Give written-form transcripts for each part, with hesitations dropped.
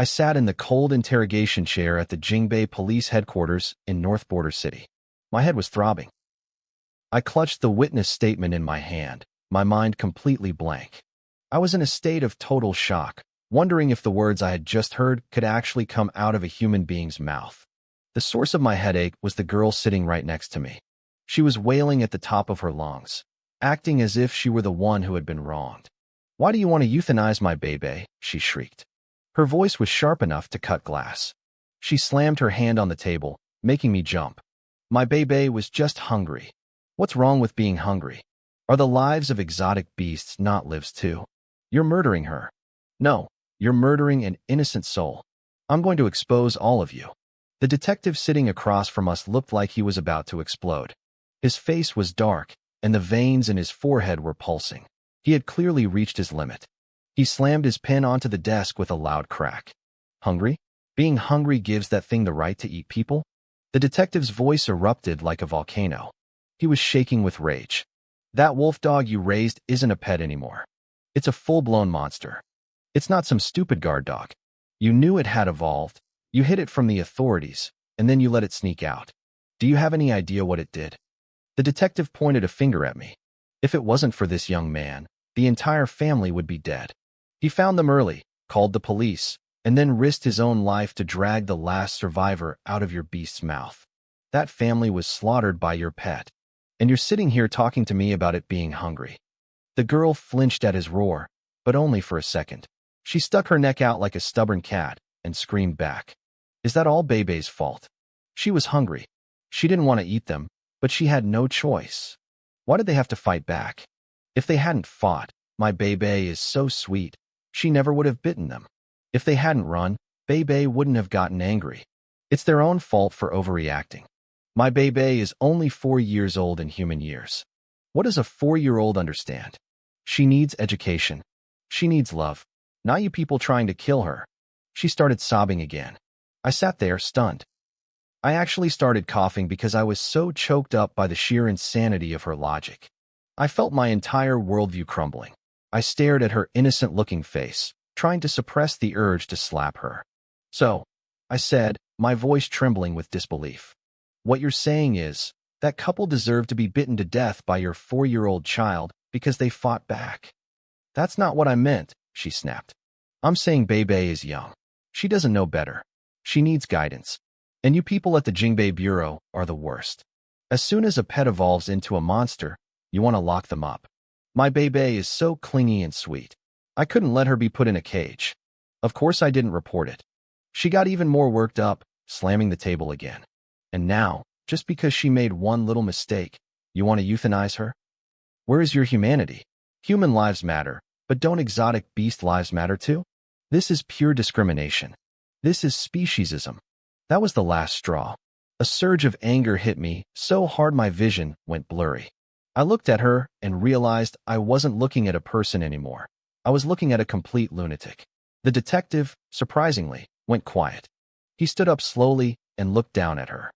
I sat in the cold interrogation chair at the Jingbei Police Headquarters in North Border City. My head was throbbing. I clutched the witness statement in my hand, my mind completely blank. I was in a state of total shock, wondering if the words I had just heard could actually come out of a human being's mouth. The source of my headache was the girl sitting right next to me. She was wailing at the top of her lungs, acting as if she were the one who had been wronged. "Why do you want to euthanize my baby?" she shrieked. Her voice was sharp enough to cut glass. She slammed her hand on the table, making me jump. My baby was just hungry. What's wrong with being hungry? Are the lives of exotic beasts not lives too? You're murdering her. No, you're murdering an innocent soul. I'm going to expose all of you. The detective sitting across from us looked like he was about to explode. His face was dark, and the veins in his forehead were pulsing. He had clearly reached his limit. He slammed his pen onto the desk with a loud crack. Hungry? Being hungry gives that thing the right to eat people? The detective's voice erupted like a volcano. He was shaking with rage. That wolf dog you raised isn't a pet anymore. It's a full-blown monster. It's not some stupid guard dog. You knew it had evolved. You hid it from the authorities, and then you let it sneak out. Do you have any idea what it did? The detective pointed a finger at me. If it wasn't for this young man, the entire family would be dead. He found them early, called the police, and then risked his own life to drag the last survivor out of your beast's mouth. That family was slaughtered by your pet, and you're sitting here talking to me about it being hungry. The girl flinched at his roar, but only for a second. She stuck her neck out like a stubborn cat and screamed back. Is that all Bebe's fault? She was hungry. She didn't want to eat them, but she had no choice. Why did they have to fight back? If they hadn't fought, my Bebe is so sweet, she never would have bitten them. If they hadn't run, Bebe wouldn't have gotten angry. It's their own fault for overreacting. My Bebe is only 4 years old in human years. What does a 4-year-old understand? She needs education. She needs love. Not you people trying to kill her. She started sobbing again. I sat there, stunned. I actually started coughing because I was so choked up by the sheer insanity of her logic. I felt my entire worldview crumbling. I stared at her innocent-looking face, trying to suppress the urge to slap her. "So," I said, my voice trembling with disbelief. "What you're saying is, that couple deserved to be bitten to death by your 4-year-old child because they fought back." "That's not what I meant," she snapped. "I'm saying Bebe is young. She doesn't know better. She needs guidance. And you people at the Jingbei Bureau are the worst. As soon as a pet evolves into a monster, you want to lock them up. My Bebe is so clingy and sweet. I couldn't let her be put in a cage. Of course I didn't report it." She got even more worked up, slamming the table again. "And now, just because she made one little mistake, you want to euthanize her? Where is your humanity? Human lives matter, but don't exotic beast lives matter too? This is pure discrimination. This is speciesism." That was the last straw. A surge of anger hit me so hard my vision went blurry. I looked at her and realized I wasn't looking at a person anymore. I was looking at a complete lunatic. The detective, surprisingly, went quiet. He stood up slowly and looked down at her.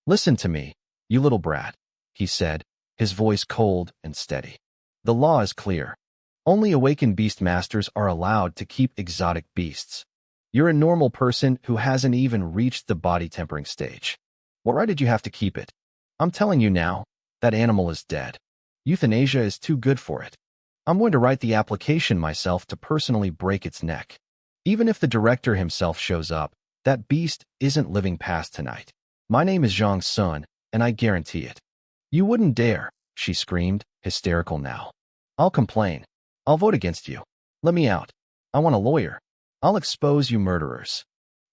"Listen to me, you little brat," he said, his voice cold and steady. "The law is clear. Only awakened beast masters are allowed to keep exotic beasts. You're a normal person who hasn't even reached the body tempering stage. What right did you have to keep it? I'm telling you now, that animal is dead. Euthanasia is too good for it. I'm going to write the application myself to personally break its neck. Even if the director himself shows up, that beast isn't living past tonight. My name is Zhang Sun, and I guarantee it." "You wouldn't dare," she screamed, hysterical now. "I'll complain. I'll vote against you. Let me out. I want a lawyer. I'll expose you murderers."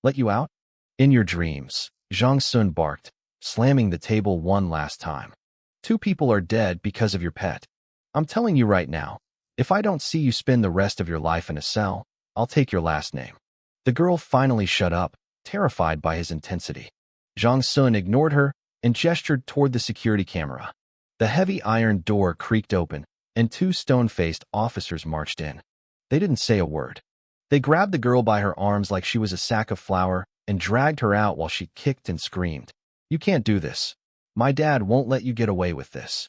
"Let you out?" "In your dreams," Zhang Sun barked, slamming the table one last time. "2 people are dead because of your pet. I'm telling you right now, if I don't see you spend the rest of your life in a cell, I'll take your last name." The girl finally shut up, terrified by his intensity. Zhang Sun ignored her and gestured toward the security camera. The heavy iron door creaked open, and 2 stone-faced officers marched in. They didn't say a word. They grabbed the girl by her arms like she was a sack of flour and dragged her out while she kicked and screamed. "You can't do this. My dad won't let you get away with this."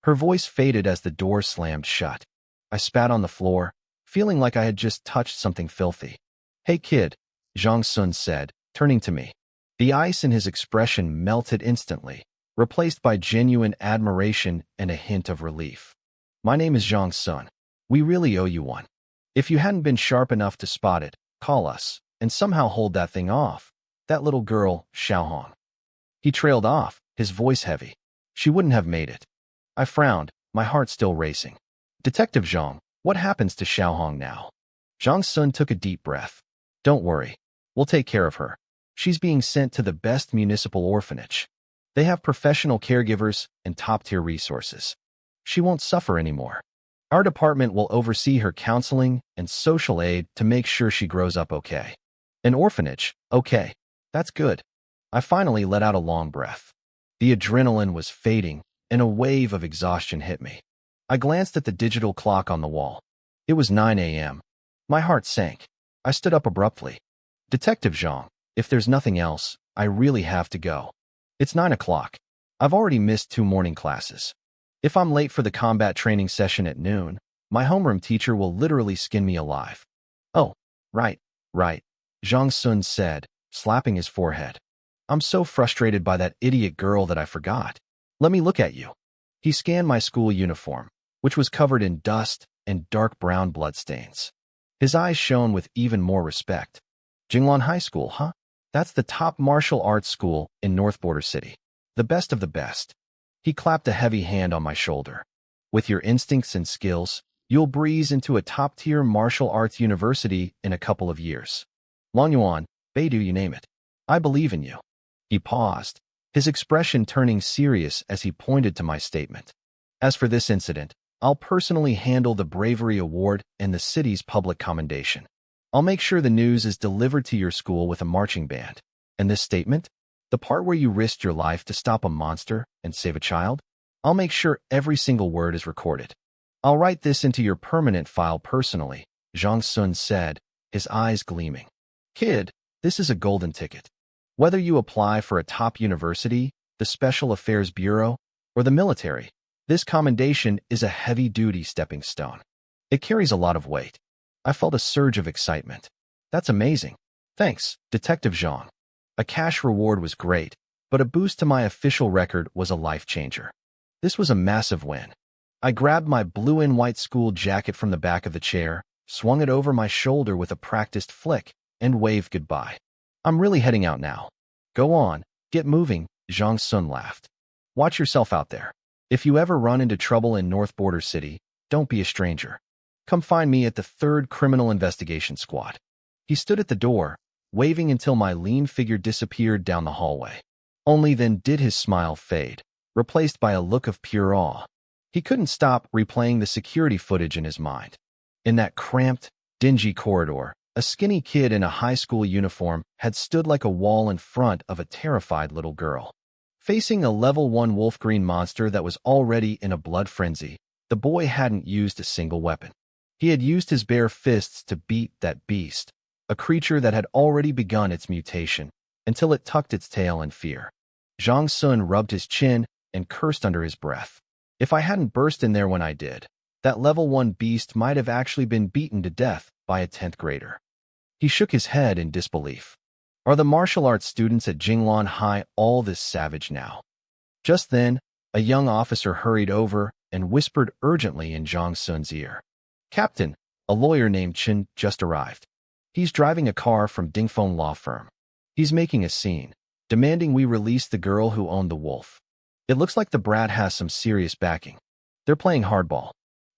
Her voice faded as the door slammed shut. I spat on the floor, feeling like I had just touched something filthy. "Hey kid, Zhang Sun said, turning to me. The ice in his expression melted instantly, replaced by genuine admiration and a hint of relief. My name is Zhang Sun. We really owe you one. If you hadn't been sharp enough to spot it, call us, and somehow hold that thing off. That little girl, Xiaohong. He trailed off, his voice heavy. She wouldn't have made it. I frowned, my heart still racing. Detective Zhang, what happens to Xiaohong now? Zhang Sun took a deep breath. Don't worry. We'll take care of her. She's being sent to the best municipal orphanage. They have professional caregivers and top-tier resources. She won't suffer anymore. Our department will oversee her counseling and social aid to make sure she grows up okay. An orphanage? Okay. That's good. I finally let out a long breath. The adrenaline was fading, and a wave of exhaustion hit me. I glanced at the digital clock on the wall. It was 9 a.m. My heart sank. I stood up abruptly. Detective Zhang, if there's nothing else, I really have to go. It's 9 o'clock. I've already missed 2 morning classes. If I'm late for the combat training session at noon, my homeroom teacher will literally skin me alive. Oh, right. Zhang Sun said, slapping his forehead. I'm so frustrated by that idiot girl that I forgot. Let me look at you. He scanned my school uniform, which was covered in dust and dark brown bloodstains. His eyes shone with even more respect. Jinglan High School, huh? That's the top martial arts school in North Border City. The best of the best. He clapped a heavy hand on my shoulder. With your instincts and skills, you'll breeze into a top-tier martial arts university in a couple of years. Longyuan, Beidou, you name it. I believe in you. He paused, his expression turning serious as he pointed to my statement. As for this incident, I'll personally handle the Bravery Award and the city's public commendation. I'll make sure the news is delivered to your school with a marching band. And this statement? The part where you risked your life to stop a monster and save a child? I'll make sure every single word is recorded. I'll write this into your permanent file personally, Zhang Sun said, his eyes gleaming. Kid, this is a golden ticket. Whether you apply for a top university, the Special Affairs Bureau, or the military, this commendation is a heavy-duty stepping stone. It carries a lot of weight. I felt a surge of excitement. That's amazing. Thanks, Detective Zhang. A cash reward was great, but a boost to my official record was a life-changer. This was a massive win. I grabbed my blue and white school jacket from the back of the chair, swung it over my shoulder with a practiced flick, and waved goodbye. I'm really heading out now. Go on, get moving, Zhang Sun laughed. Watch yourself out there. If you ever run into trouble in North Border City, don't be a stranger. Come find me at the 3rd Criminal Investigation Squad. He stood at the door, waving until my lean figure disappeared down the hallway. Only then did his smile fade, replaced by a look of pure awe. He couldn't stop replaying the security footage in his mind. In that cramped, dingy corridor, a skinny kid in a high school uniform had stood like a wall in front of a terrified little girl. Facing a level 1 wolf-green monster that was already in a blood frenzy, the boy hadn't used a single weapon. He had used his bare fists to beat that beast, a creature that had already begun its mutation, until it tucked its tail in fear. Zhang Sun rubbed his chin and cursed under his breath. If I hadn't burst in there when I did, that level 1 beast might have actually been beaten to death by a 10th grader. He shook his head in disbelief. Are the martial arts students at Jinglan High all this savage now? Just then, a young officer hurried over and whispered urgently in Zhang Sun's ear. Captain, a lawyer named Chen just arrived. He's driving a car from Dingfeng Law Firm. He's making a scene, demanding we release the girl who owned the wolf. It looks like the brat has some serious backing. They're playing hardball.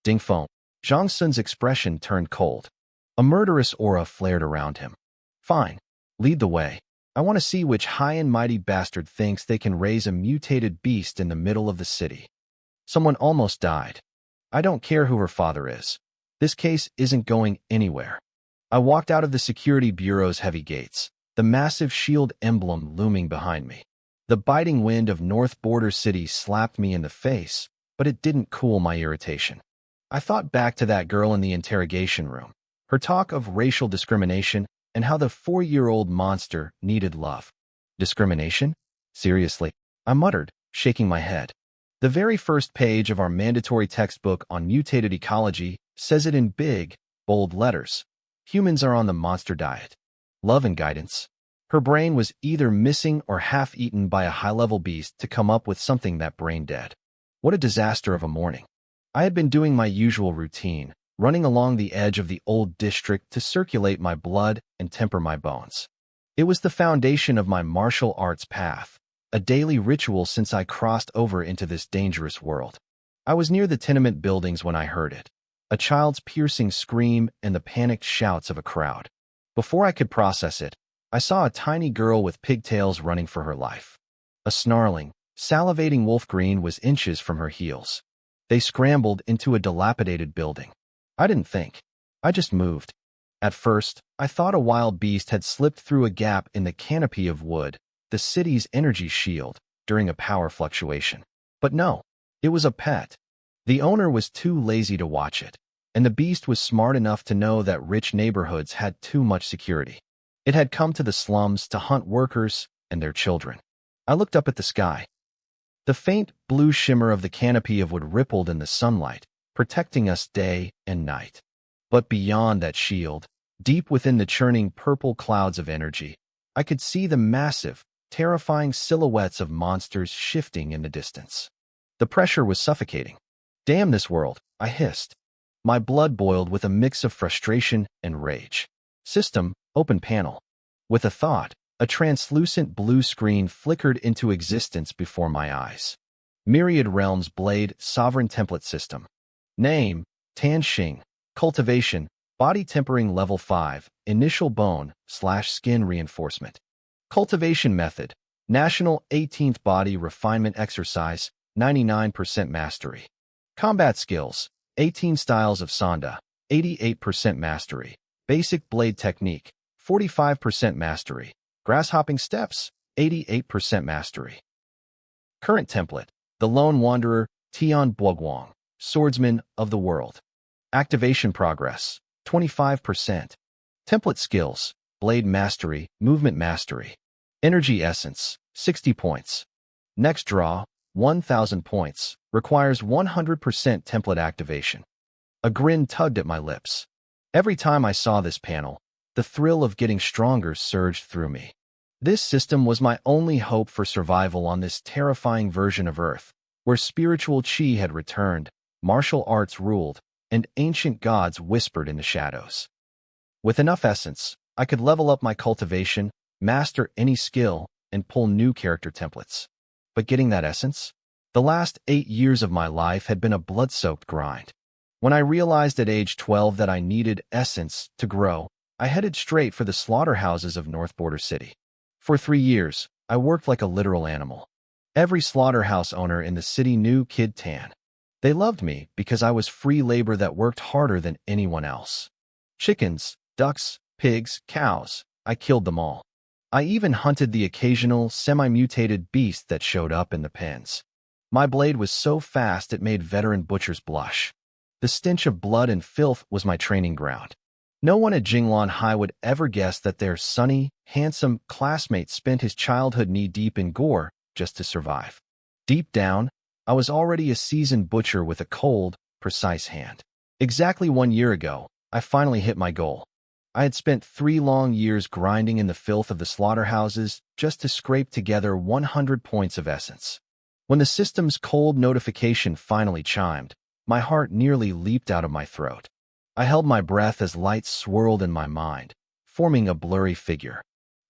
Dingfeng. Zhang Sun's expression turned cold. A murderous aura flared around him. Fine. Lead the way. I want to see which high and mighty bastard thinks they can raise a mutated beast in the middle of the city. Someone almost died. I don't care who her father is. This case isn't going anywhere. I walked out of the security bureau's heavy gates, the massive shield emblem looming behind me. The biting wind of North Border City slapped me in the face, but it didn't cool my irritation. I thought back to that girl in the interrogation room, her talk of racial discrimination and how the 4-year-old monster needed love. Discrimination? Seriously, I muttered, shaking my head. The very first page of our mandatory textbook on mutated ecology says it in big, bold letters. Humans are on the monster diet. love and guidance. Her brain was either missing or half-eaten by a high-level beast to come up with something that brain-dead. What a disaster of a morning. I had been doing my usual routine, running along the edge of the old district to circulate my blood and temper my bones. It was the foundation of my martial arts path, a daily ritual since I crossed over into this dangerous world. I was near the tenement buildings when I heard it, a child's piercing scream and the panicked shouts of a crowd. Before I could process it, I saw a tiny girl with pigtails running for her life. A snarling, salivating wolf-green was inches from her heels. They scrambled into a dilapidated building. I didn't think. I just moved. At first, I thought a wild beast had slipped through a gap in the canopy of wood, the city's energy shield, during a power fluctuation. But no, it was a pet. The owner was too lazy to watch it, and the beast was smart enough to know that rich neighborhoods had too much security. It had come to the slums to hunt workers and their children. I looked up at the sky. The faint blue shimmer of the canopy of wood rippled in the sunlight, protecting us day and night. But beyond that shield, deep within the churning purple clouds of energy, I could see the massive, terrifying silhouettes of monsters shifting in the distance. The pressure was suffocating. Damn this world, I hissed. My blood boiled with a mix of frustration and rage. System, open panel. With a thought, a translucent blue screen flickered into existence before my eyes. Myriad Realms Blade Sovereign Template System. Name, Tan Xing. Cultivation, Body Tempering Level 5, Initial Bone/Skin Reinforcement. Cultivation Method, National 18th Body Refinement Exercise, 99% Mastery. Combat Skills, 18 Styles of Sanda, 88% Mastery. Basic Blade Technique, 45% Mastery. Grasshopping Steps, 88% Mastery. Current Template, The Lone Wanderer, Tian Buoguang, Swordsman of the World. Activation Progress, 25%. Template Skills, Blade Mastery, Movement Mastery. Energy Essence, 60 points. Next Draw, 1,000 points, requires 100% template activation. A grin tugged at my lips. Every time I saw this panel, the thrill of getting stronger surged through me. This system was my only hope for survival on this terrifying version of Earth, where spiritual chi had returned, martial arts ruled, and ancient gods whispered in the shadows. With enough essence, I could level up my cultivation, master any skill, and pull new character templates. But getting that essence? The last 8 years of my life had been a blood-soaked grind. When I realized at age 12 that I needed essence to grow, I headed straight for the slaughterhouses of North Border City. For 3 years, I worked like a literal animal. Every slaughterhouse owner in the city knew Kid Tan. They loved me because I was free labor that worked harder than anyone else. Chickens, ducks, pigs, cows, I killed them all. I even hunted the occasional semi-mutated beast that showed up in the pens. My blade was so fast it made veteran butchers blush. The stench of blood and filth was my training ground. No one at Jinglan High would ever guess that their sunny, handsome classmate spent his childhood knee-deep in gore just to survive. Deep down, I was already a seasoned butcher with a cold, precise hand. Exactly 1 year ago, I finally hit my goal. I had spent 3 long years grinding in the filth of the slaughterhouses just to scrape together 100 points of essence. When the system's cold notification finally chimed, my heart nearly leaped out of my throat. I held my breath as lights swirled in my mind, forming a blurry figure.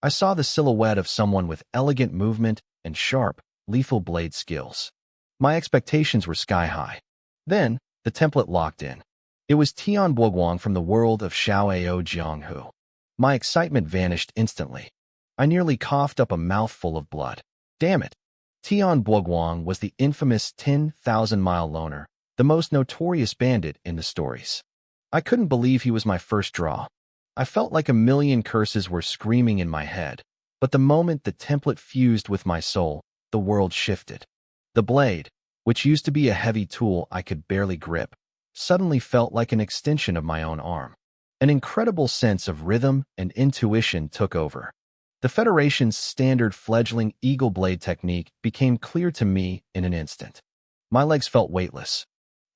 I saw the silhouette of someone with elegant movement and sharp, lethal blade skills. My expectations were sky-high. Then, the template locked in. It was Tian Buoguang from the world of Xiaoao Jianghu. My excitement vanished instantly. I nearly coughed up a mouthful of blood. Damn it! Tian Buoguang was the infamous 10,000-mile loner, the most notorious bandit in the stories. I couldn't believe he was my first draw. I felt like a million curses were screaming in my head, but the moment the template fused with my soul, the world shifted. The blade, which used to be a heavy tool I could barely grip, suddenly felt like an extension of my own arm. An incredible sense of rhythm and intuition took over. The Federation's standard fledgling eagle blade technique became clear to me in an instant. My legs felt weightless.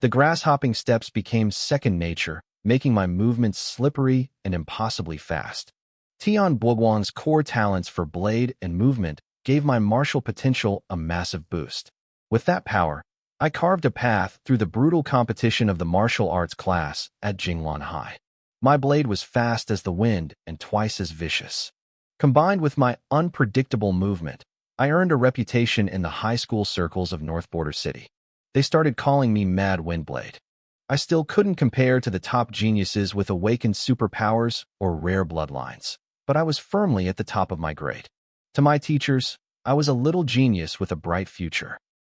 The grass-hopping steps became second nature, making my movements slippery and impossibly fast. Tian Buoguang's core talents for blade and movement gave my martial potential a massive boost. With that power, I carved a path through the brutal competition of the martial arts class at Jingwan High. My blade was fast as the wind and twice as vicious. Combined with my unpredictable movement, I earned a reputation in the high school circles of North Border City. They started calling me Mad Windblade. I still couldn't compare to the top geniuses with awakened superpowers or rare bloodlines, but I was firmly at the top of my grade. To my teachers, I was a little genius with a bright future.